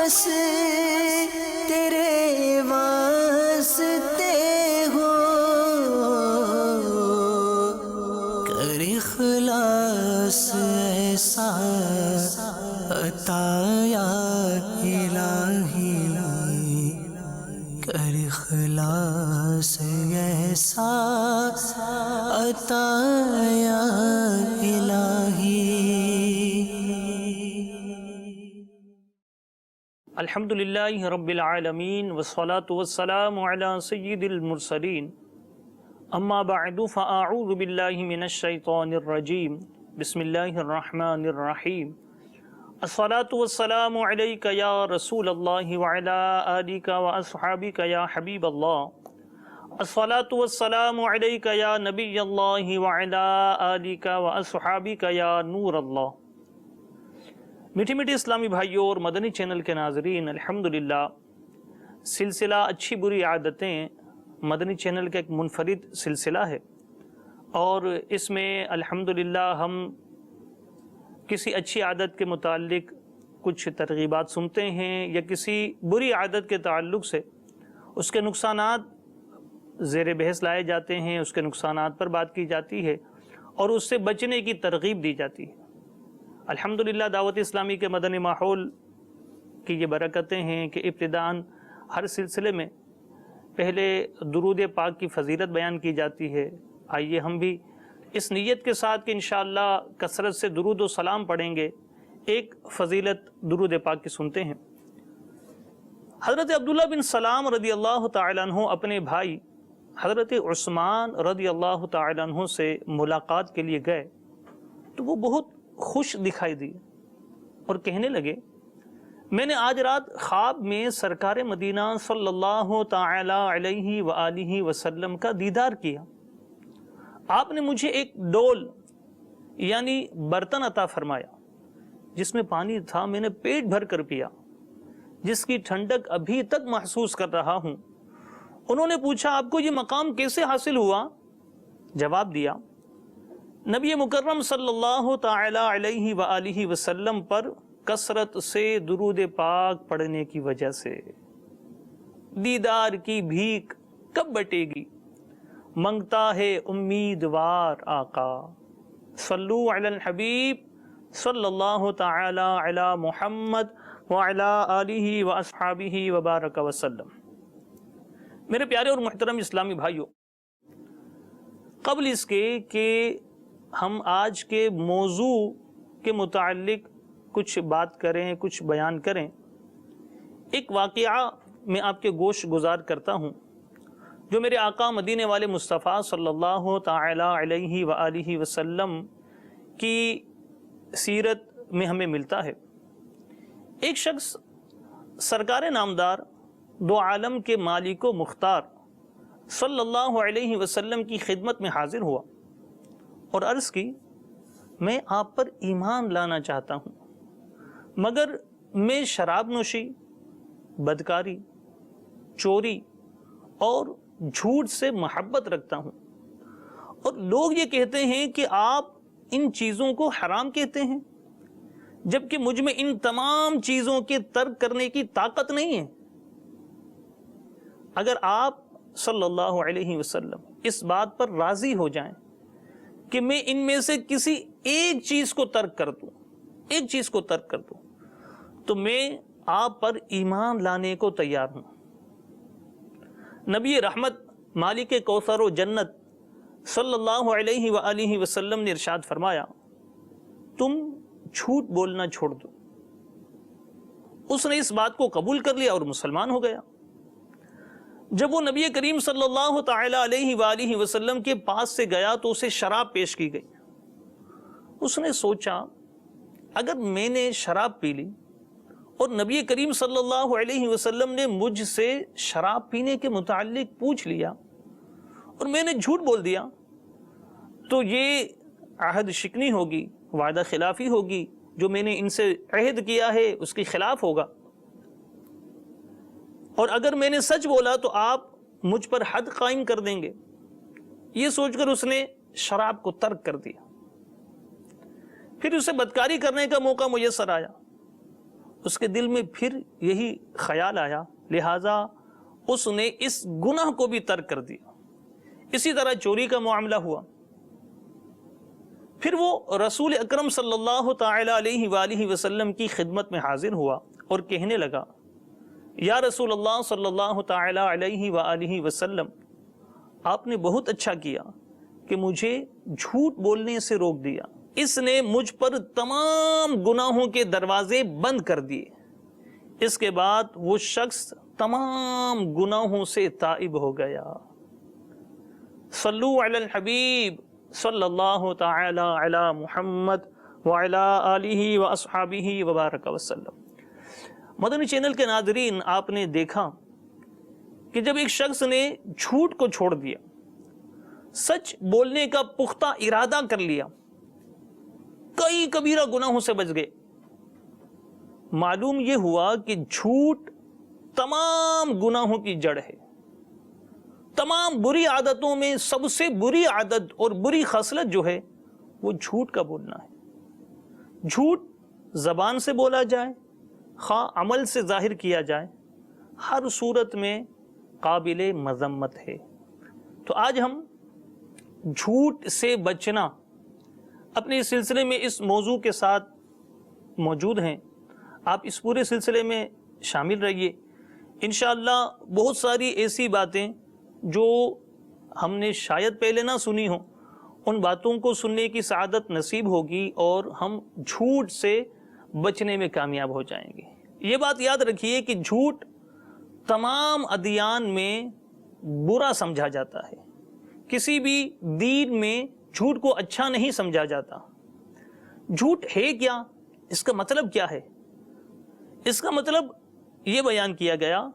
بس تیرے واسطے ہو، کر اخلاص ایسا عطا یا الہی، کر اخلاص ایسا عطا یا الہی۔ الحمدللہ رب العالمین والصلاة والسلام علی سید المرسلین، اما بعد فاعوذ باللہ من الشیطان الرجیم، بسم اللہ الرحمن الرحیم۔ الصلاة والسلام علیک یا رسول اللہ وعلی آلک واصحابک یا حبیب اللہ، الصلاة والسلام علیک یا نبی اللہ وعلی آلک واصحابک یا نور اللہ۔ میٹھی میٹھی اسلامی بھائیوں اور مدنی چینل کے ناظرین، الحمدللہ سلسلہ اچھی بری عادتیں مدنی چینل کا ایک منفرد سلسلہ ہے، اور اس میں الحمدللہ ہم کسی اچھی عادت کے متعلق کچھ ترغیبات سنتے ہیں، یا کسی بری عادت کے تعلق سے اس کے نقصانات زیر بحث لائے جاتے ہیں، اس کے نقصانات پر بات کی جاتی ہے اور اس سے بچنے کی ترغیب دی جاتی ہے۔ الحمدللہ دعوت اسلامی کے مدنی ماحول کی یہ برکتیں ہیں کہ ابتداً ہر سلسلے میں پہلے درود پاک کی فضیلت بیان کی جاتی ہے۔ آئیے ہم بھی اس نیت کے ساتھ کہ انشاءاللہ کثرت سے درود و سلام پڑھیں گے، ایک فضیلت درود پاک کی سنتے ہیں۔ حضرت عبداللہ بن سلام رضی اللہ تعالیٰ عنہ اپنے بھائی حضرت عثمان رضی اللہ تعالیٰ عنہ سے ملاقات کے لیے گئے تو وہ بہت خوش دکھائی دی اور کہنے لگے، میں نے آج رات خواب میں سرکار مدینہ صلی اللہ تعالی علیہ وآلہ وسلم کا دیدار کیا۔ آپ نے مجھے ایک ڈول یعنی برتن عطا فرمایا جس میں پانی تھا، میں نے پیٹ بھر کر پیا، جس کی ٹھنڈک ابھی تک محسوس کر رہا ہوں۔ انہوں نے پوچھا، آپ کو یہ مقام کیسے حاصل ہوا؟ جواب دیا، نبی مکرم صلی اللہ تعالی علیہ وآلہ وسلم پر کثرت سے درود پاک پڑھنے کی وجہ سے۔ دیدار کی بھیک کب بٹے گی، منگتا ہے امیدوار آقا، صلو علی الحبیب صلی اللہ تعالی علی محمد وعلی آلہ واصحابہ وبارک وسلم۔ میرے پیارے اور محترم اسلامی بھائیوں، قبل اس کے کہ ہم آج کے موضوع کے متعلق کچھ بات کریں، کچھ بیان کریں، ایک واقعہ میں آپ کے گوش گزار کرتا ہوں جو میرے آقا مدینے والے مصطفیٰ صلی اللہ تعالی علیہ وآلہ وسلم کی سیرت میں ہمیں ملتا ہے۔ ایک شخص سرکار نامدار دو عالم کے مالک و مختار صلی اللہ علیہ وسلم کی خدمت میں حاضر ہوا اور عرض کی، میں آپ پر ایمان لانا چاہتا ہوں، مگر میں شراب نوشی، بدکاری، چوری اور جھوٹ سے محبت رکھتا ہوں، اور لوگ یہ کہتے ہیں کہ آپ ان چیزوں کو حرام کہتے ہیں، جبکہ مجھ میں ان تمام چیزوں کے ترک کرنے کی طاقت نہیں ہے۔ اگر آپ صلی اللہ علیہ وسلم اس بات پر راضی ہو جائیں کہ میں ان میں سے کسی ایک چیز کو ترک کر دوں، ایک چیز کو ترک کر دوں، تو میں آپ پر ایمان لانے کو تیار ہوں۔ نبی رحمت مالک کوثر و جنت صلی اللہ علیہ وآلہ وسلم نے ارشاد فرمایا، تم جھوٹ بولنا چھوڑ دو۔ اس نے اس بات کو قبول کر لیا اور مسلمان ہو گیا۔ جب وہ نبی کریم صلی اللہ تعالی علیہ وآلہ وسلم کے پاس سے گیا تو اسے شراب پیش کی گئی۔ اس نے سوچا، اگر میں نے شراب پی لی اور نبی کریم صلی اللہ علیہ وسلم نے مجھ سے شراب پینے کے متعلق پوچھ لیا اور میں نے جھوٹ بول دیا، تو یہ عہد شکنی ہوگی، وعدہ خلافی ہوگی، جو میں نے ان سے عہد کیا ہے اس کے خلاف ہوگا، اور اگر میں نے سچ بولا تو آپ مجھ پر حد قائم کر دیں گے۔ یہ سوچ کر اس نے شراب کو ترک کر دیا۔ پھر اسے بدکاری کرنے کا موقع میسر آیا، اس کے دل میں پھر یہی خیال آیا، لہٰذا اس نے اس گناہ کو بھی ترک کر دیا۔ اسی طرح چوری کا معاملہ ہوا، پھر وہ رسول اکرم صلی اللہ تعالی علیہ وآلہ وسلم کی خدمت میں حاضر ہوا اور کہنے لگا، یا رسول اللہ صلی اللہ تعالی علیہ وآلہ وسلم، آپ نے بہت اچھا کیا کہ مجھے جھوٹ بولنے سے روک دیا، اس نے مجھ پر تمام گناہوں کے دروازے بند کر دیے۔ اس کے بعد وہ شخص تمام گناہوں سے تائب ہو گیا۔ صلو علی الحبیب صلی اللہ تعالی علی محمد وعلی آلہ واصحابہ وبارک وسلم۔ مدنی چینل کے ناظرین، آپ نے دیکھا کہ جب ایک شخص نے جھوٹ کو چھوڑ دیا، سچ بولنے کا پختہ ارادہ کر لیا، کئی کبیرہ گناہوں سے بچ گئے، معلوم یہ ہوا کہ جھوٹ تمام گناہوں کی جڑ ہے۔ تمام بری عادتوں میں سب سے بری عادت اور بری خصلت جو ہے وہ جھوٹ کا بولنا ہے۔ جھوٹ زبان سے بولا جائے، خواہ عمل سے ظاہر کیا جائے، ہر صورت میں قابل مذمت ہے۔ تو آج ہم جھوٹ سے بچنا اپنے اس سلسلے میں اس موضوع کے ساتھ موجود ہیں۔ آپ اس پورے سلسلے میں شامل رہیے۔ انشاءاللہ بہت ساری ایسی باتیں جو ہم نے شاید پہلے نہ سنی ہوں، ان باتوں کو سننے کی سعادت نصیب ہوگی اور ہم جھوٹ سے بچنے میں کامیاب ہو جائیں گے۔ یہ بات یاد رکھیے کہ جھوٹ تمام ادیان میں برا سمجھا جاتا ہے، کسی بھی دین میں جھوٹ کو اچھا نہیں سمجھا جاتا۔ جھوٹ ہے کیا؟ اس کا مطلب کیا ہے؟ اس کا مطلب یہ بیان کیا گیا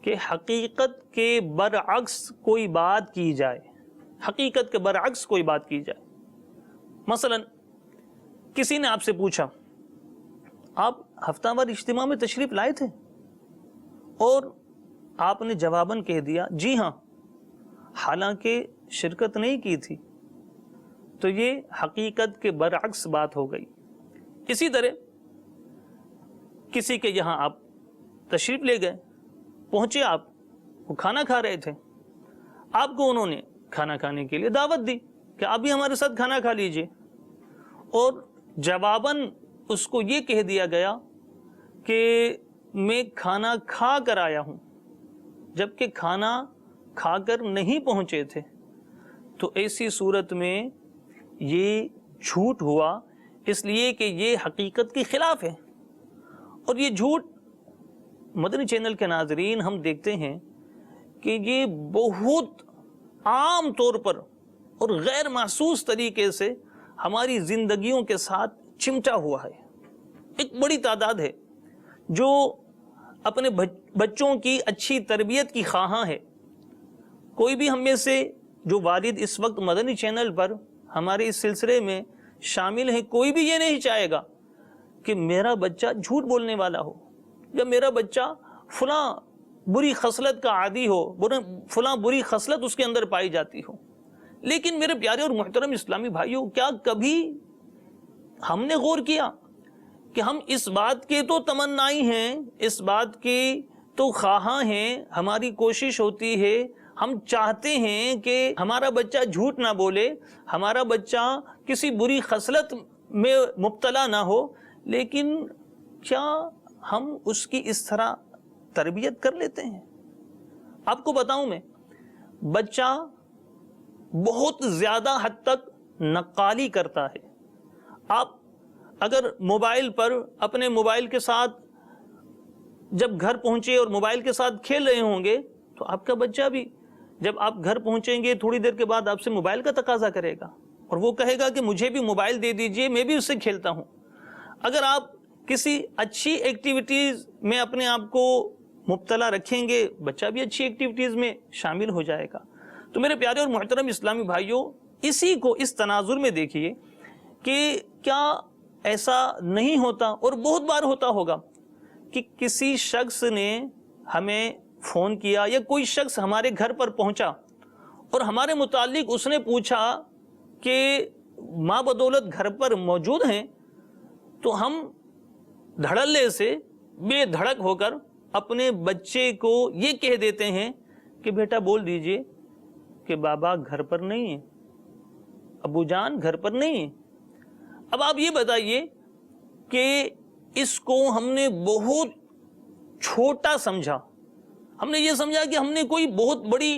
کہ حقیقت کے برعکس کوئی بات کی جائے، حقیقت کے برعکس کوئی بات کی جائے۔ مثلا کسی نے آپ سے پوچھا، آپ ہفتہ وار اجتماع میں تشریف لائے تھے؟ اور آپ نے جواباً کہہ دیا جی ہاں، حالانکہ شرکت نہیں کی تھی، تو یہ حقیقت کے برعکس بات ہو گئی۔ اسی طرح کسی کے یہاں آپ تشریف لے گئے، پہنچے، آپ وہ کھانا کھا رہے تھے، آپ کو انہوں نے کھانا کھانے کے لیے دعوت دی کہ آپ بھی ہمارے ساتھ کھانا کھا لیجئے، اور جواباً اس کو یہ کہہ دیا گیا کہ میں کھانا کھا کر آیا ہوں، جبکہ کھانا کھا کر نہیں پہنچے تھے۔ تو ایسی صورت میں یہ جھوٹ ہوا، اس لیے کہ یہ حقیقت کے خلاف ہے۔ اور یہ جھوٹ مدنی چینل کے ناظرین ہم دیکھتے ہیں کہ یہ بہت عام طور پر اور غیر محسوس طریقے سے ہماری زندگیوں کے ساتھ چمٹا ہوا ہے۔ ایک بڑی تعداد ہے جو اپنے بچوں کی اچھی تربیت کی خواہاں ہے۔ کوئی بھی ہم میں سے جو والد اس وقت مدنی چینل پر ہمارے اس سلسلے میں شامل ہیں، کوئی بھی یہ نہیں چاہے گا کہ میرا بچہ جھوٹ بولنے والا ہو، یا میرا بچہ فلاں بری خصلت کا عادی ہو، فلاں بری خصلت اس کے اندر پائی جاتی ہو۔ لیکن میرے پیارے اور محترم اسلامی بھائیوں، کیا کبھی ہم نے غور کیا کہ ہم اس بات کے تو تمنائی ہیں، اس بات کی تو خواہاں ہیں، ہماری کوشش ہوتی ہے، ہم چاہتے ہیں کہ ہمارا بچہ جھوٹ نہ بولے، ہمارا بچہ کسی بری خصلت میں مبتلا نہ ہو، لیکن کیا ہم اس کی اس طرح تربیت کر لیتے ہیں؟ آپ کو بتاؤں میں، بچہ بہت زیادہ حد تک نقالی کرتا ہے۔ آپ اگر موبائل پر اپنے موبائل کے ساتھ جب گھر پہنچے اور موبائل کے ساتھ کھیل رہے ہوں گے، تو آپ کا بچہ بھی جب آپ گھر پہنچیں گے تھوڑی دیر کے بعد آپ سے موبائل کا تقاضا کرے گا، اور وہ کہے گا کہ مجھے بھی موبائل دے دیجئے، میں بھی اس سے کھیلتا ہوں۔ اگر آپ کسی اچھی ایکٹیویٹیز میں اپنے آپ کو مبتلا رکھیں گے، بچہ بھی اچھی ایکٹیویٹیز میں شامل ہو جائے گا۔ تو میرے پیارے اور محترم اسلامی بھائیوں، اسی کو اس تناظر میں دیکھیے کہ کیا ایسا نہیں ہوتا، اور بہت بار ہوتا ہوگا، کہ کسی شخص نے ہمیں فون کیا یا کوئی شخص ہمارے گھر پر پہنچا اور ہمارے متعلق اس نے پوچھا کہ ماں بدولت گھر پر موجود ہیں، تو ہم دھڑلے سے بے دھڑک ہو کر اپنے بچے کو یہ کہہ دیتے ہیں کہ بیٹا بول دیجئے کہ بابا گھر پر نہیں ہے، ابو جان گھر پر نہیں ہے۔ اب آپ یہ بتائیے کہ اس کو ہم نے بہت چھوٹا سمجھا، ہم نے یہ سمجھا کہ ہم نے کوئی بہت بڑی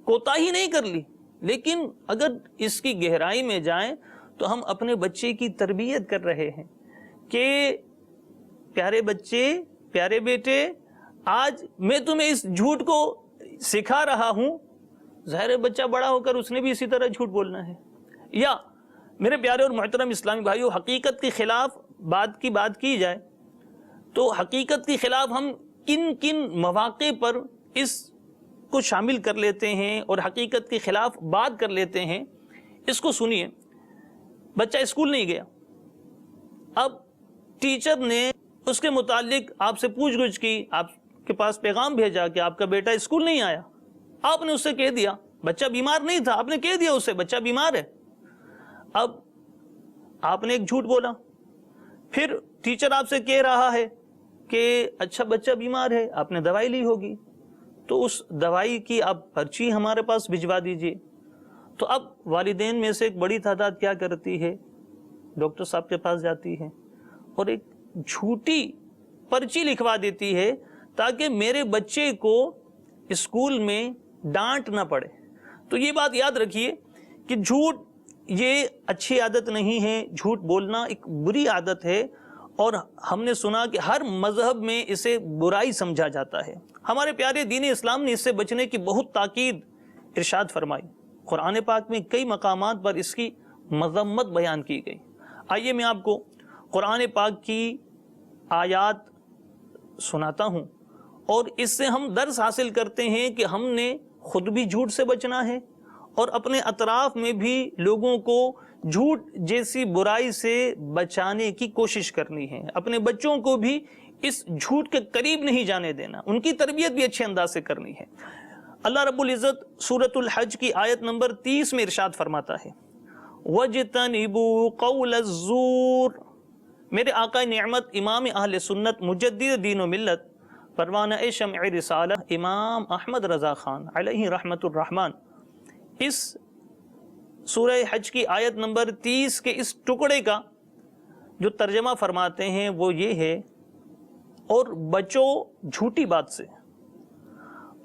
کوتاہی نہیں کر لی، لیکن اگر اس کی گہرائی میں جائیں تو ہم اپنے بچے کی تربیت کر رہے ہیں کہ پیارے بچے، پیارے بیٹے، آج میں تمہیں اس جھوٹ کو سکھا رہا ہوں، ظاہر بچہ بڑا ہو کر اس نے بھی اسی طرح جھوٹ بولنا ہے۔ یا میرے پیارے اور محترم اسلامی بھائیو، حقیقت کے خلاف بات کی جائے تو حقیقت کے خلاف ہم کن کن مواقع پر اس کو شامل کر لیتے ہیں اور حقیقت کے خلاف بات کر لیتے ہیں، اس کو سنیے۔ بچہ اسکول نہیں گیا، اب ٹیچر نے اس کے متعلق آپ سے پوچھ گچھ کی، آپ کے پاس پیغام بھیجا کہ آپ کا بیٹا اسکول نہیں آیا، آپ نے اس سے کہہ دیا بچہ بیمار نہیں تھا، آپ نے کہہ دیا اسے بچہ بیمار ہے۔ اب آپ نے ایک جھوٹ بولا، پھر ٹیچر آپ سے کہہ رہا ہے کہ اچھا بچہ بیمار ہے، آپ نے دوائی لی ہوگی، تو اس دوائی کی آپ پرچی ہمارے پاس بھجوا دیجئے۔ تو اب والدین میں سے ایک بڑی تعداد کیا کرتی ہے، ڈاکٹر صاحب کے پاس جاتی ہے اور ایک جھوٹی پرچی لکھوا دیتی ہے تاکہ میرے بچے کو اسکول میں ڈانٹ نہ پڑے۔ تو یہ بات یاد رکھیے کہ جھوٹ یہ اچھی عادت نہیں ہے، جھوٹ بولنا ایک بری عادت ہے، اور ہم نے سنا کہ ہر مذہب میں اسے برائی سمجھا جاتا ہے۔ ہمارے پیارے دین اسلام نے اس سے بچنے کی بہت تاکید ارشاد فرمائی، قرآن پاک میں کئی مقامات پر اس کی مذمت بیان کی گئی۔ آئیے میں آپ کو قرآن پاک کی آیات سناتا ہوں، اور اس سے ہم درس حاصل کرتے ہیں کہ ہم نے خود بھی جھوٹ سے بچنا ہے اور اپنے اطراف میں بھی لوگوں کو جھوٹ جیسی برائی سے بچانے کی کوشش کرنی ہے، اپنے بچوں کو بھی اس جھوٹ کے قریب نہیں جانے دینا، ان کی تربیت بھی اچھے انداز سے کرنی ہے۔ اللہ رب العزت سورۃ الحج کی آیت نمبر 30 میں ارشاد فرماتا ہے، وَاجْتَنِبُوا قَوْلَ الزُّورِ۔ میرے آقا نعمت امام اہل سنت مجدد دین و ملت پروانہ شمع رسالہ امام احمد رضا خان علیہ رحمت الرحمن اس سورہ حج کی آیت نمبر 30 کے اس ٹکڑے کا جو ترجمہ فرماتے ہیں وہ یہ ہے، اور بچو جھوٹی بات سے۔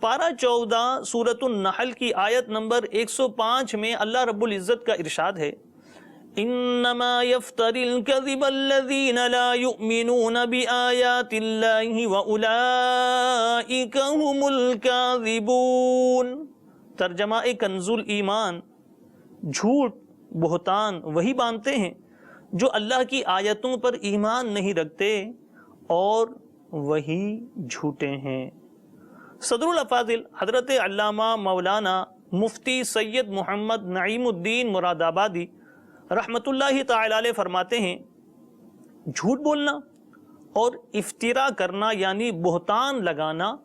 پارہ 14 سورۃ النحل کی آیت نمبر 105 میں اللہ رب العزت کا ارشاد ہے، انما يفتر الكذب الذين لا يؤمنون بآيات الله واولئك هم الكاذبون۔ ترجمہ کنز الایمان، جھوٹ بہتان وہی باندھتے ہیں جو اللہ کی آیتوں پر ایمان نہیں رکھتے، اور وہی جھوٹے ہیں۔ صدر الافاضل حضرت علامہ مولانا مفتی سید محمد نعیم الدین مراد آبادی رحمت اللہ تعالی علیہ فرماتے ہیں، جھوٹ بولنا اور افترا کرنا یعنی بہتان لگانا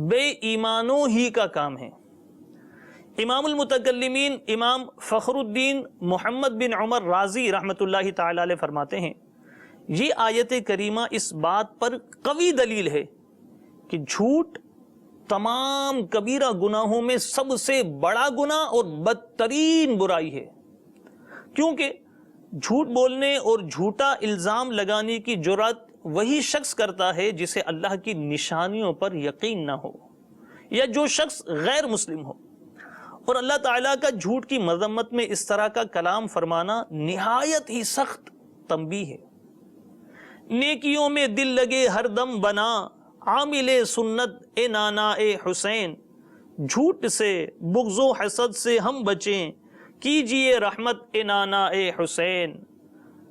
بے ایمانوں ہی کا کام ہے۔ امام المتکلمین امام فخر الدین محمد بن عمر رازی رحمت اللہ تعالی علیہ فرماتے ہیں، یہ آیت کریمہ اس بات پر قوی دلیل ہے کہ جھوٹ تمام کبیرہ گناہوں میں سب سے بڑا گناہ اور بدترین برائی ہے، کیونکہ جھوٹ بولنے اور جھوٹا الزام لگانے کی جرات وہی شخص کرتا ہے جسے اللہ کی نشانیوں پر یقین نہ ہو، یا جو شخص غیر مسلم ہو۔ اور اللہ تعالیٰ کا جھوٹ کی مذمت میں اس طرح کا کلام فرمانا نہایت ہی سخت تنبیہ ہے۔ نیکیوں میں دل لگے ہر دم بنا، عامل سنت اے نانا اے حسین، جھوٹ سے بغض و حسد سے ہم بچیں، کیجئے رحمت اے نانا اے حسین،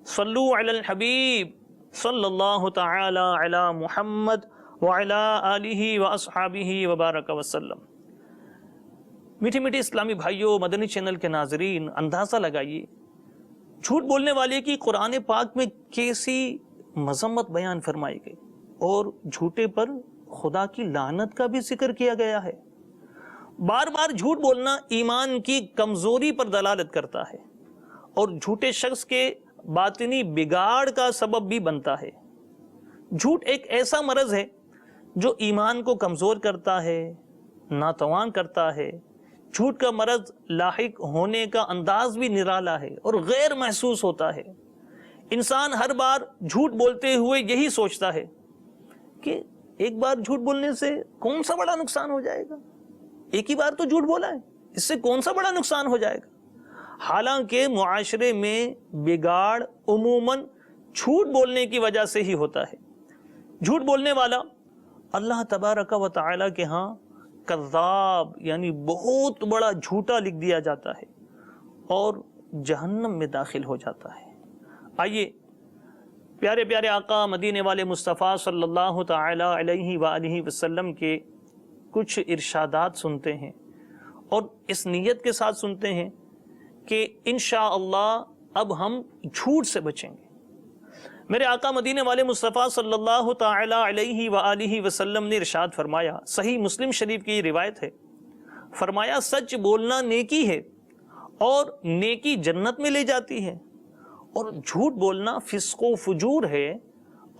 صلو علی الحبیب صلی اللہ تعالی علی محمد وعلی آلہ واصحابہ وبارک وسلم۔ میٹھی میٹھی اسلامی بھائیوں، مدنی چینل کے ناظرین، اندازہ لگائیے جھوٹ بولنے والے کی قرآن پاک میں کیسی مذمت بیان فرمائی گئی، اور جھوٹے پر خدا کی لعنت کا بھی ذکر کیا گیا ہے۔ بار بار جھوٹ بولنا ایمان کی کمزوری پر دلالت کرتا ہے اور جھوٹے شخص کے باطنی بگاڑ کا سبب بھی بنتا ہے۔ جھوٹ ایک ایسا مرض ہے جو ایمان کو کمزور کرتا ہے، ناتوان کرتا ہے۔ جھوٹ کا مرض لاحق ہونے کا انداز بھی نرالا ہے اور غیر محسوس ہوتا ہے۔ انسان ہر بار جھوٹ بولتے ہوئے یہی سوچتا ہے کہ ایک بار جھوٹ بولنے سے کون سا بڑا نقصان ہو جائے گا، ایک ہی بار تو جھوٹ بولا ہے، اس سے کون سا بڑا نقصان ہو جائے گا۔ حالانکہ معاشرے میں بگاڑ عموماً جھوٹ بولنے کی وجہ سے ہی ہوتا ہے۔ جھوٹ بولنے والا اللہ تبارک و تعالی کے ہاں کذاب یعنی بہت بڑا جھوٹا لکھ دیا جاتا ہے اور جہنم میں داخل ہو جاتا ہے۔ آئیے پیارے پیارے آقا مدینے والے مصطفیٰ صلی اللہ تعالی علیہ وآلہ وسلم کے کچھ ارشادات سنتے ہیں اور اس نیت کے ساتھ سنتے ہیں کہ انشاءاللہ اب ہم جھوٹ سے بچیں گے۔ میرے آقا مدینے والے مصطفیٰ صلی اللہ تعالی علیہ وآلہ وسلم نے ارشاد فرمایا، صحیح مسلم شریف کی یہ روایت ہے، فرمایا سچ بولنا نیکی ہے اور نیکی جنت میں لے جاتی ہے، اور جھوٹ بولنا فسق و فجور ہے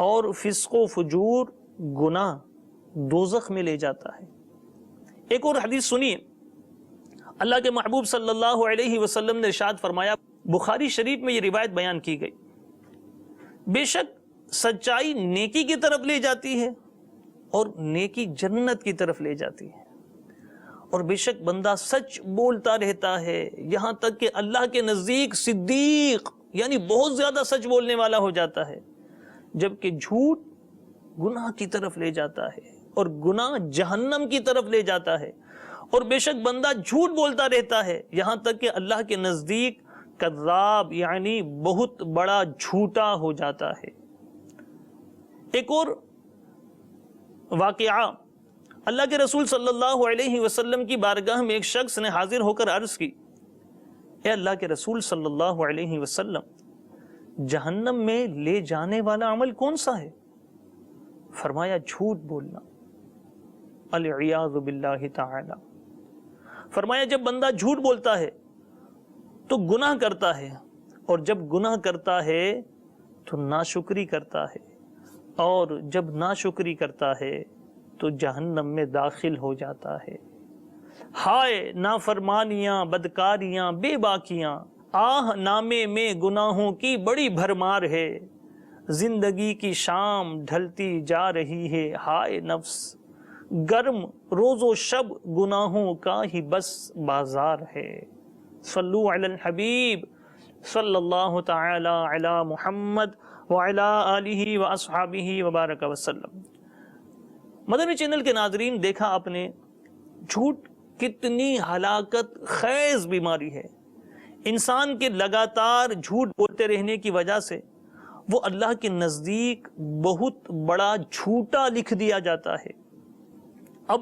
اور فسق و فجور گناہ دوزخ میں لے جاتا ہے۔ ایک اور حدیث سنیے، اللہ کے محبوب صلی اللہ علیہ وسلم نے ارشاد فرمایا، بخاری شریف میں یہ روایت بیان کی گئی، بے شک سچائی نیکی کی طرف لے جاتی ہے اور نیکی جنت کی طرف لے جاتی ہے، اور بے شک بندہ سچ بولتا رہتا ہے یہاں تک کہ اللہ کے نزدیک صدیق یعنی بہت زیادہ سچ بولنے والا ہو جاتا ہے، جبکہ جھوٹ گناہ کی طرف لے جاتا ہے اور گناہ جہنم کی طرف لے جاتا ہے، اور بے شک بندہ جھوٹ بولتا رہتا ہے یہاں تک کہ اللہ کے نزدیک کذاب یعنی بہت بڑا جھوٹا ہو جاتا ہے۔ ایک اور واقعہ، اللہ کے رسول صلی اللہ علیہ وسلم کی بارگاہ میں ایک شخص نے حاضر ہو کر عرض کی، اے اللہ کے رسول صلی اللہ علیہ وسلم، جہنم میں لے جانے والا عمل کون سا ہے؟ فرمایا جھوٹ بولنا، العیاذ باللہ تعالی۔ فرمایا جب بندہ جھوٹ بولتا ہے تو گناہ کرتا ہے، اور جب گناہ کرتا ہے تو ناشکری کرتا ہے، اور جب ناشکری کرتا ہے تو جہنم میں داخل ہو جاتا ہے۔ ہائے نافرمانیاں، بدکاریاں، بے باکیاں، آہ نامے میں گناہوں کی بڑی بھرمار ہے، زندگی کی شام ڈھلتی جا رہی ہے، ہائے نفس گرم روز و شب گناہوں کا ہی بس بازار ہے۔ صلو علی الحبیب صلی اللہ تعالی علی محمد وعلی آلہ واصحابہ وبارک وسلم۔ مدنی چینل کے ناظرین، دیکھا آپ نے جھوٹ کتنی ہلاکت خیز بیماری ہے۔ انسان کے لگاتار جھوٹ بولتے رہنے کی وجہ سے وہ اللہ کے نزدیک بہت بڑا جھوٹا لکھ دیا جاتا ہے۔ اب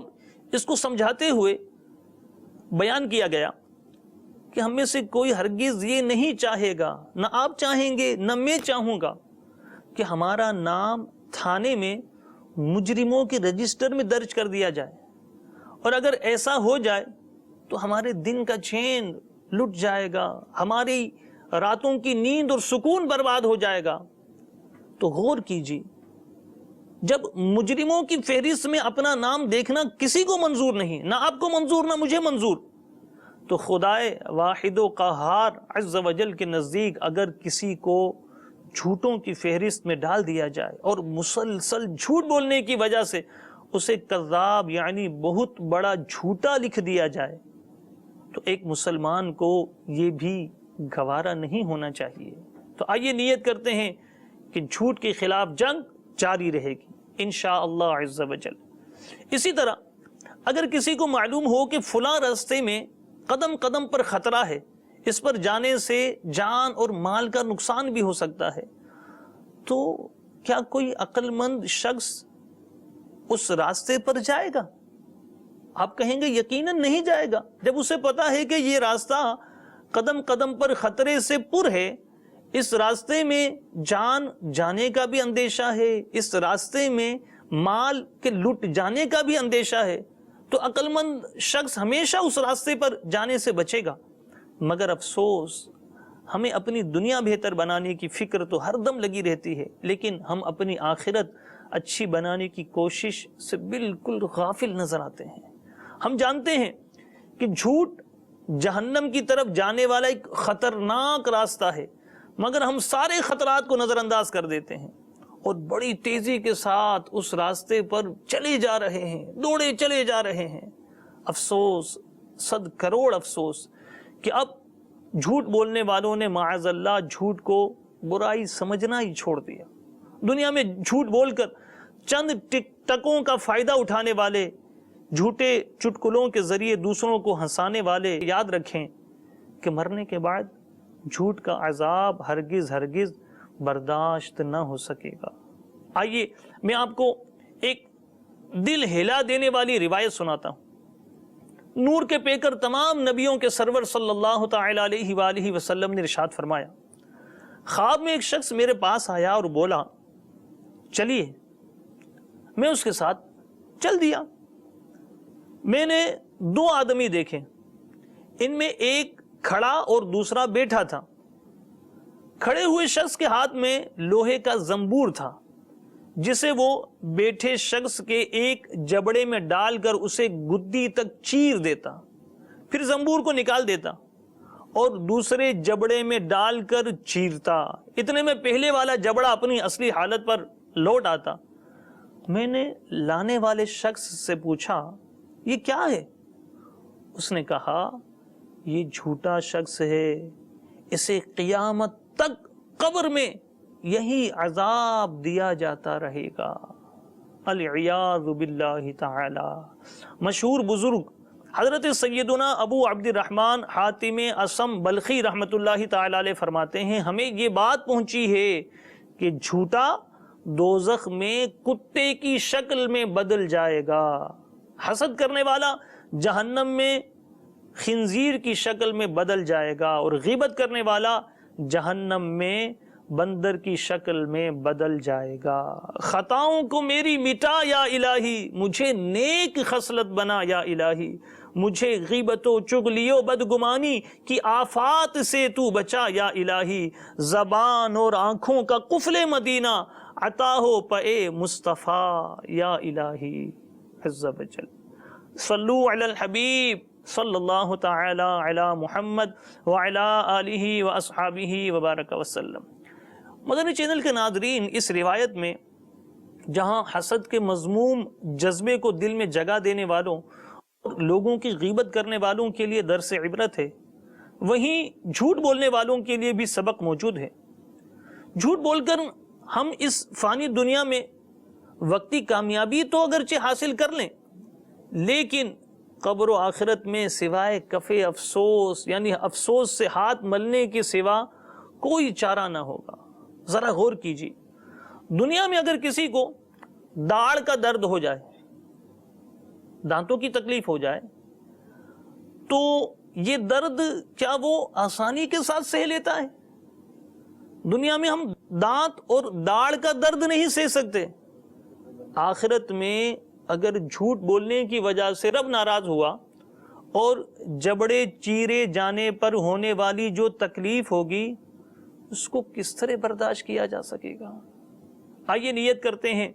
اس کو سمجھاتے ہوئے بیان کیا گیا کہ ہم میں سے کوئی ہرگز یہ نہیں چاہے گا، نہ آپ چاہیں گے نہ میں چاہوں گا، کہ ہمارا نام تھانے میں مجرموں کے رجسٹر میں درج کر دیا جائے، اور اگر ایسا ہو جائے تو ہمارے دن کا چین لٹ جائے گا، ہماری راتوں کی نیند اور سکون برباد ہو جائے گا۔ تو غور کیجیے، جب مجرموں کی فہرست میں اپنا نام دیکھنا کسی کو منظور نہیں، نہ آپ کو منظور نہ مجھے منظور، تو خدائے واحد و قہار عز و جل کے نزدیک اگر کسی کو جھوٹوں کی فہرست میں ڈال دیا جائے اور مسلسل جھوٹ بولنے کی وجہ سے اسے کذاب یعنی بہت بڑا جھوٹا لکھ دیا جائے، تو ایک مسلمان کو یہ بھی گوارا نہیں ہونا چاہیے۔ تو آئیے نیت کرتے ہیں کہ جھوٹ کے خلاف جنگ جاری رہے گی انشاءاللہ عز و جل۔ اسی طرح اگر کسی کو معلوم ہو کہ فلاں راستے میں قدم قدم پر خطرہ ہے، اس پر جانے سے جان اور مال کا نقصان بھی ہو سکتا ہے، تو کیا کوئی عقل مند شخص اس راستے پر جائے گا؟ آپ کہیں گے یقیناً نہیں جائے گا، جب اسے پتا ہے کہ یہ راستہ قدم قدم پر خطرے سے پر ہے، اس راستے میں جان جانے کا بھی اندیشہ ہے، اس راستے میں مال کے لٹ جانے کا بھی اندیشہ ہے، تو عقل مند شخص ہمیشہ اس راستے پر جانے سے بچے گا۔ مگر افسوس، ہمیں اپنی دنیا بہتر بنانے کی فکر تو ہر دم لگی رہتی ہے، لیکن ہم اپنی آخرت اچھی بنانے کی کوشش سے بالکل غافل نظر آتے ہیں۔ ہم جانتے ہیں کہ جھوٹ جہنم کی طرف جانے والا ایک خطرناک راستہ ہے، مگر ہم سارے خطرات کو نظر انداز کر دیتے ہیں اور بڑی تیزی کے ساتھ اس راستے پر چلے جا رہے ہیں، دوڑے چلے جا رہے ہیں۔ افسوس، 100 کروڑ افسوس کہ اب جھوٹ بولنے والوں نے معاذ اللہ جھوٹ کو برائی سمجھنا ہی چھوڑ دیا۔ دنیا میں جھوٹ بول کر چند ٹک ٹکوں کا فائدہ اٹھانے والے، جھوٹے چٹکلوں کے ذریعے دوسروں کو ہنسانے والے یاد رکھیں کہ مرنے کے بعد جھوٹ کا عذاب ہرگز ہرگز برداشت نہ ہو سکے گا۔ آئیے میں آپ کو ایک دل ہلا دینے والی روایت سناتا ہوں۔ نور کے پیکر تمام نبیوں کے سرور صلی اللہ تعالی علیہ وآلہ وسلم نے ارشاد فرمایا، خواب میں ایک شخص میرے پاس آیا اور بولا چلیے، میں اس کے ساتھ چل دیا۔ میں نے 2 آدمی دیکھے، ان میں ایک کھڑا اور دوسرا بیٹھا تھا۔ کھڑے ہوئے شخص کے ہاتھ میں لوہے کا زنبور تھا جسے وہ بیٹھے شخص کے ایک جبڑے میں ڈال کر اسے گدی تک چیر دیتا، پھر زنبور کو نکال دیتا اور دوسرے جبڑے میں ڈال کر چیرتا۔ اتنے میں پہلے والا جبڑا اپنی اصلی حالت پر لوٹ آتا۔ میں نے لانے والے شخص سے پوچھا یہ کیا ہے؟ اس نے کہا یہ جھوٹا شخص ہے، اسے قیامت تک قبر میں یہی عذاب دیا جاتا رہے گا۔ العیاذ باللہ تعالی۔ مشہور بزرگ حضرت سیدنا ابو عبد الرحمن حاتم اصم بلخی رحمت اللہ تعالی علیہ فرماتے ہیں ہمیں یہ بات پہنچی ہے کہ جھوٹا دوزخ میں کتے کی شکل میں بدل جائے گا، حسد کرنے والا جہنم میں خنزیر کی شکل میں بدل جائے گا، اور غیبت کرنے والا جہنم میں بندر کی شکل میں بدل جائے گا۔ خطاؤں کو میری مٹا یا الہی، مجھے نیک خصلت بنا یا الہی، مجھے غیبت و چغلی و بدگمانی کی آفات سے تو بچا یا الہی، زبان اور آنکھوں کا قفل مدینہ عطا ہو پے مصطفیٰ یا الہی عز و جل۔ صلو علی الحبیب صلی اللہ تعالی علی محمد وعلی آلہ واصحابہ وبارک وسلم۔ مدنی چینل کے ناظرین، اس روایت میں جہاں حسد کے مذموم جذبے کو دل میں جگہ دینے والوں اور لوگوں کی غیبت کرنے والوں کے لیے درس عبرت ہے، وہیں جھوٹ بولنے والوں کے لیے بھی سبق موجود ہے۔ جھوٹ بول کر ہم اس فانی دنیا میں وقتی کامیابی تو اگرچہ حاصل کر لیں، لیکن قبر و آخرت میں سوائے کف افسوس یعنی افسوس سے ہاتھ ملنے کے سوا کوئی چارہ نہ ہوگا۔ ذرا غور کیجیے، دنیا میں اگر کسی کو داڑھ کا درد ہو جائے، دانتوں کی تکلیف ہو جائے، تو یہ درد کیا وہ آسانی کے ساتھ سہ لیتا ہے؟ دنیا میں ہم دانت اور داڑھ کا درد نہیں سہ سکتے۔ آخرت میں اگر جھوٹ بولنے کی وجہ سے رب ناراض ہوا اور جبڑے چیرے جانے پر ہونے والی جو تکلیف ہوگی اس کو کس طرح برداشت کیا جا سکے گا؟ آئیے نیت کرتے ہیں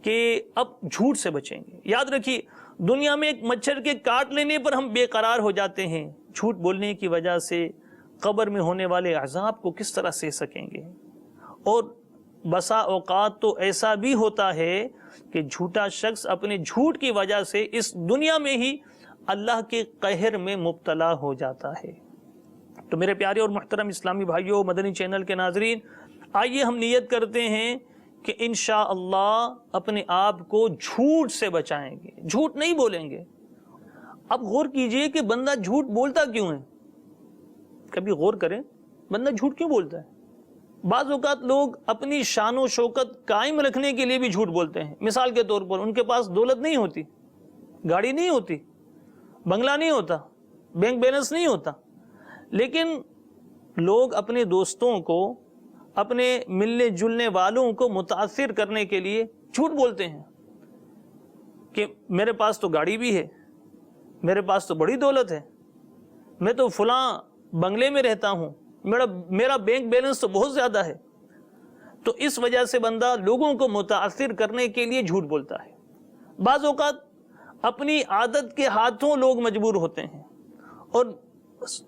کہ اب جھوٹ سے بچیں گے۔ یاد رکھیے، دنیا میں ایک مچھر کے کاٹ لینے پر ہم بے قرار ہو جاتے ہیں، جھوٹ بولنے کی وجہ سے قبر میں ہونے والے عذاب کو کس طرح سہ سکیں گے؟ اور بسا اوقات تو ایسا بھی ہوتا ہے کہ جھوٹا شخص اپنے جھوٹ کی وجہ سے اس دنیا میں ہی اللہ کے قہر میں مبتلا ہو جاتا ہے۔ تو میرے پیارے اور محترم اسلامی بھائیوں، مدنی چینل کے ناظرین، آئیے ہم نیت کرتے ہیں کہ انشاءاللہ اپنے آپ کو جھوٹ سے بچائیں گے، جھوٹ نہیں بولیں گے۔ اب غور کیجئے کہ بندہ جھوٹ بولتا کیوں ہے؟ کبھی غور کریں، بندہ جھوٹ کیوں بولتا ہے؟ بعض اوقات لوگ اپنی شان و شوکت قائم رکھنے کے لیے بھی جھوٹ بولتے ہیں۔ مثال کے طور پر ان کے پاس دولت نہیں ہوتی، گاڑی نہیں ہوتی، بنگلہ نہیں ہوتا، بینک بیلنس نہیں ہوتا، لیکن لوگ اپنے دوستوں کو، اپنے ملنے جلنے والوں کو متاثر کرنے کے لیے جھوٹ بولتے ہیں کہ میرے پاس تو گاڑی بھی ہے، میرے پاس تو بڑی دولت ہے، میں تو فلاں بنگلے میں رہتا ہوں، میرا بینک بیلنس تو بہت زیادہ ہے۔ تو اس وجہ سے بندہ لوگوں کو متاثر کرنے کے لیے جھوٹ بولتا ہے۔ بعض اوقات اپنی عادت کے ہاتھوں لوگ مجبور ہوتے ہیں اور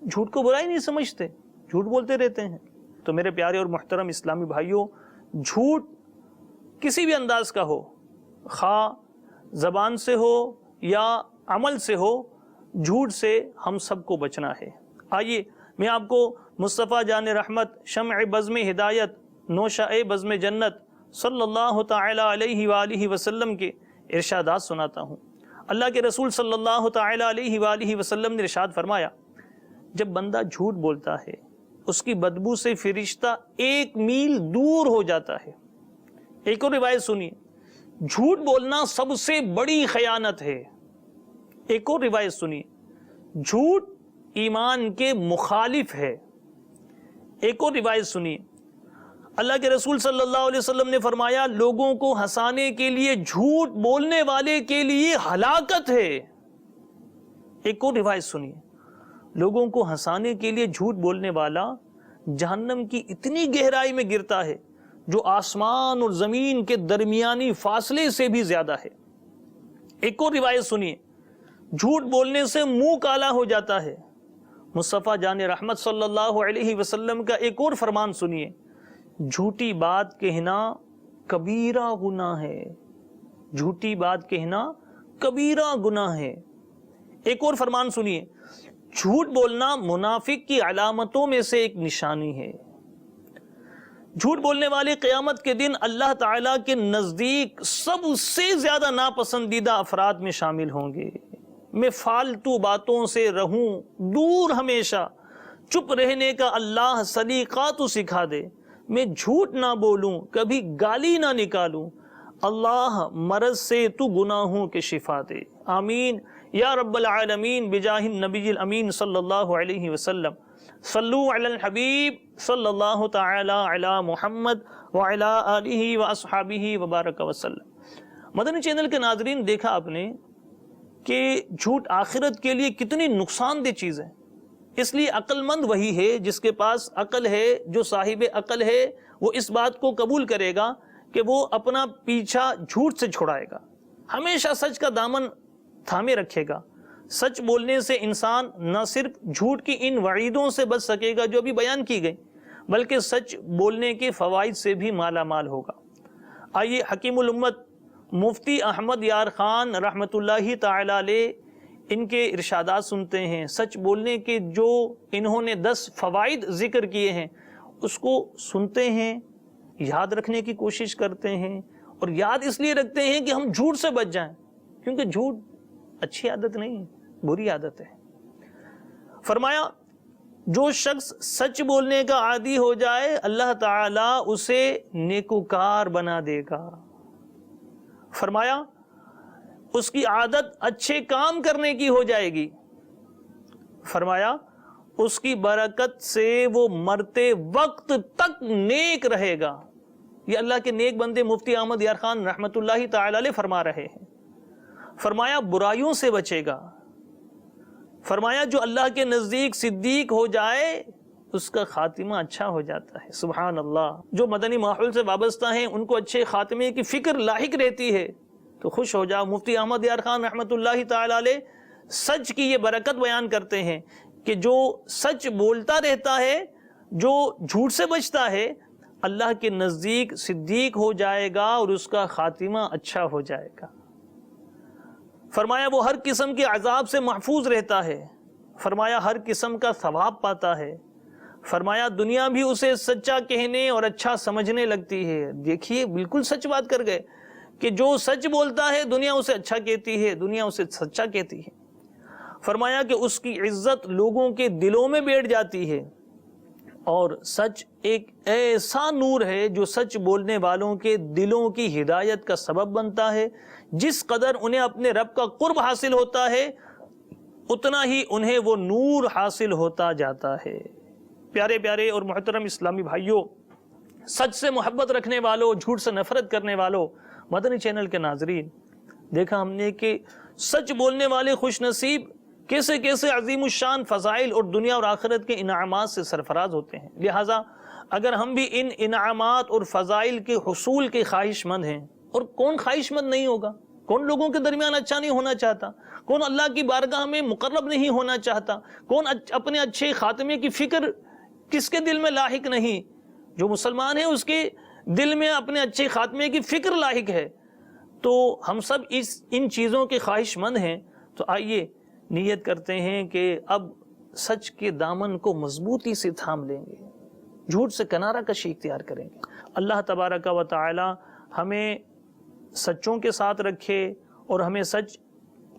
جھوٹ کو برائی نہیں سمجھتے، جھوٹ بولتے رہتے ہیں۔ تو میرے پیارے اور محترم اسلامی بھائیوں، جھوٹ کسی بھی انداز کا ہو، خواہ زبان سے ہو یا عمل سے ہو، جھوٹ سے ہم سب کو بچنا ہے۔ آئیے میں آپ کو مصطفیٰ جان رحمت، شمع بزم ہدایت، نوشہ بزم جنت صلی اللہ تعالی علیہ وآلہ وسلم کے ارشادات سناتا ہوں۔ اللہ کے رسول صلی اللہ تعالی علیہ وآلہ وسلم نے ارشاد فرمایا، جب بندہ جھوٹ بولتا ہے اس کی بدبو سے فرشتہ 1 میل دور ہو جاتا ہے۔ ایک اور روایت سنیے، جھوٹ بولنا سب سے بڑی خیانت ہے۔ ایک اور روایت سنیے، جھوٹ ایمان کے مخالف ہے۔ ایک اور روایت سنیے، اللہ کے رسول صلی اللہ علیہ وسلم نے فرمایا، لوگوں کو ہنسانے کے لیے جھوٹ بولنے والے کے لیے ہلاکت ہے۔ ایک اور روایت سنیے، لوگوں کو ہنسانے کے لیے جھوٹ بولنے والا جہنم کی اتنی گہرائی میں گرتا ہے جو آسمان اور زمین کے درمیانی فاصلے سے بھی زیادہ ہے۔ ایک اور روایت سنیے، جھوٹ بولنے سے منہ کالا ہو جاتا ہے۔ مصطفیٰ جان رحمت صلی اللہ علیہ وسلم کا ایک اور فرمان سنیے، جھوٹی بات کہنا کبیرہ گناہ ہے۔ جھوٹی بات کہنا کبیرہ گناہ ہے۔ ایک اور فرمان سنیے، جھوٹ بولنا منافق کی علامتوں میں سے ایک نشانی ہے۔ جھوٹ بولنے والے قیامت کے دن اللہ تعالیٰ کے نزدیک سب سے زیادہ ناپسندیدہ افراد میں شامل ہوں گے۔ میں فالتو باتوں سے رہوں دور، ہمیشہ چپ رہنے کا اللہ سلیقہ تو سکھا دے، میں جھوٹ نہ بولوں، کبھی گالی نہ نکالوں، اللہ مرض سے تو گناہوں کے شفا دے، آمین یا رب العالمین، بجاہ النبی الامین صلی اللہ علیہ وسلم۔ صلو علی الحبیب صلی اللہ تعالی علی محمد وعلی آلہ واصحابہ وبارک وسلم۔ مدنی چینل کے ناظرین، دیکھا آپ نے کہ جھوٹ آخرت کے لیے کتنی نقصان دہ چیز ہے۔ اس لیے عقل مند وہی ہے جس کے پاس عقل ہے، جو صاحب عقل ہے وہ اس بات کو قبول کرے گا کہ وہ اپنا پیچھا جھوٹ سے چھڑائے گا، ہمیشہ سچ کا دامن تھامے رکھے گا۔ سچ بولنے سے انسان نہ صرف جھوٹ کی ان وعیدوں سے بچ سکے گا جو ابھی بیان کی گئی، بلکہ سچ بولنے کے فوائد سے بھی مالا مال ہوگا۔ آئیے حکیم الامت مفتی احمد یار خان رحمۃ اللہ تعالی علیہ ان کے ارشادات سنتے ہیں۔ سچ بولنے کے جو انہوں نے 10 فوائد ذکر کیے ہیں اس کو سنتے ہیں، یاد رکھنے کی کوشش کرتے ہیں، اور یاد اس لیے رکھتے ہیں کہ ہم جھوٹ سے بچ جائیں، کیونکہ جھوٹ اچھی عادت نہیں، بری عادت ہے۔ فرمایا، جو شخص سچ بولنے کا عادی ہو جائے اللہ تعالیٰ اسے نیکوکار بنا دے گا۔ فرمایا، اس کی عادت اچھے کام کرنے کی ہو جائے گی۔ فرمایا، اس کی برکت سے وہ مرتے وقت تک نیک رہے گا۔ یہ اللہ کے نیک بندے مفتی احمد یار خان رحمۃ اللہ تعالی علیہ فرما رہے ہیں۔ فرمایا، برائیوں سے بچے گا۔ فرمایا، جو اللہ کے نزدیک صدیق ہو جائے اس کا خاتمہ اچھا ہو جاتا ہے۔ سبحان اللہ۔ جو مدنی ماحول سے وابستہ ہیں ان کو اچھے خاتمے کی فکر لاحق رہتی ہے تو خوش ہو جاؤ۔ مفتی احمد یار خان رحمۃ اللہ تعالی علیہ سچ کی یہ برکت بیان کرتے ہیں کہ جو سچ بولتا رہتا ہے، جو جھوٹ سے بچتا ہے، اللہ کے نزدیک صدیق ہو جائے گا اور اس کا خاتمہ اچھا ہو جائے گا۔ فرمایا، وہ ہر قسم کے عذاب سے محفوظ رہتا ہے۔ فرمایا، ہر قسم کا ثواب پاتا ہے۔ فرمایا، دنیا بھی اسے سچا کہنے اور اچھا سمجھنے لگتی ہے۔ دیکھیے، بالکل سچ بات کر گئے کہ جو سچ بولتا ہے دنیا اسے اچھا کہتی ہے، دنیا اسے سچا کہتی ہے۔ فرمایا کہ اس کی عزت لوگوں کے دلوں میں بیٹھ جاتی ہے، اور سچ ایک ایسا نور ہے جو سچ بولنے والوں کے دلوں کی ہدایت کا سبب بنتا ہے۔ جس قدر انہیں اپنے رب کا قرب حاصل ہوتا ہے اتنا ہی انہیں وہ نور حاصل ہوتا جاتا ہے۔ پیارے پیارے اور محترم اسلامی بھائیوں، سچ سے محبت رکھنے والوں، جھوٹ سے نفرت کرنے والوں، مدنی چینل کے ناظرین، دیکھا ہم نے کہ سچ بولنے والے خوش نصیب کیسے کیسے عظیم الشان فضائل اور دنیا اور آخرت کے انعامات سے سرفراز ہوتے ہیں۔ لہٰذا اگر ہم بھی ان انعامات اور فضائل کے حصول کے خواہش مند ہیں، اور کون خواہش مند نہیں ہوگا؟ کون لوگوں کے درمیان اچھا نہیں ہونا چاہتا؟ کون اللہ کی بارگاہ میں مقرب نہیں ہونا چاہتا؟ کون اپنے اچھے خاتمے کی فکر کس کے دل میں لاحق نہیں؟ جو مسلمان ہے اس کے دل میں اپنے اچھے خاتمے کی فکر لاحق ہے۔ تو ہم سب ان چیزوں کے خواہش مند ہیں، تو آئیے نیت کرتے ہیں کہ اب سچ کے دامن کو مضبوطی سے تھام لیں گے، جھوٹ سے کنارہ کشی اختیار کریں گے۔ اللہ تبارک و تعالی ہمیں سچوں کے ساتھ رکھے اور ہمیں سچ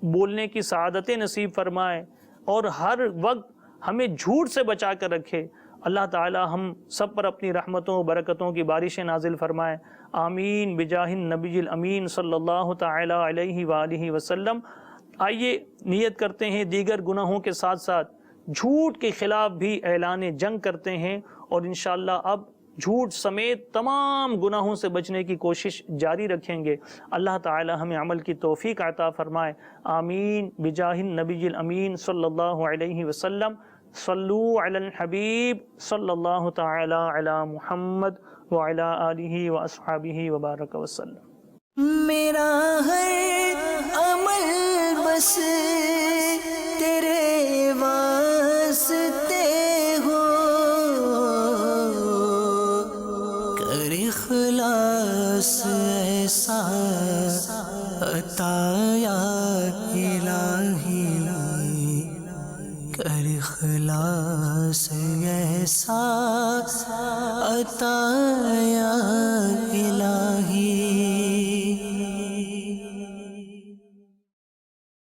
بولنے کی سعادتیں نصیب فرمائے، اور ہر وقت ہمیں جھوٹ سے بچا کر رکھے۔ اللہ تعالی ہم سب پر اپنی رحمتوں و برکتوں کی بارشیں نازل فرمائے، آمین بجاہ النبی الامین صلی اللہ تعالی علیہ وآلہ وسلم۔ آئیے نیت کرتے ہیں دیگر گناہوں کے ساتھ ساتھ جھوٹ کے خلاف بھی اعلان جنگ کرتے ہیں، اور انشاءاللہ اب جھوٹ سمیت تمام گناہوں سے بچنے کی کوشش جاری رکھیں گے۔ اللہ تعالی ہمیں عمل کی توفیق عطا فرمائے، آمین بجاہ النبی الامین صلی اللہ علیہ وسلم۔ صلو علی الحبیب صلی اللہ تعالی علی محمد وعلی آلہ واصحابہ وبارک وسلم۔ میرا ہر عمل بس تیرے واسطے ہو، کر اخلاص ایسا عطا یا الہی، کر اخلاص ایسا عطا یا الہی۔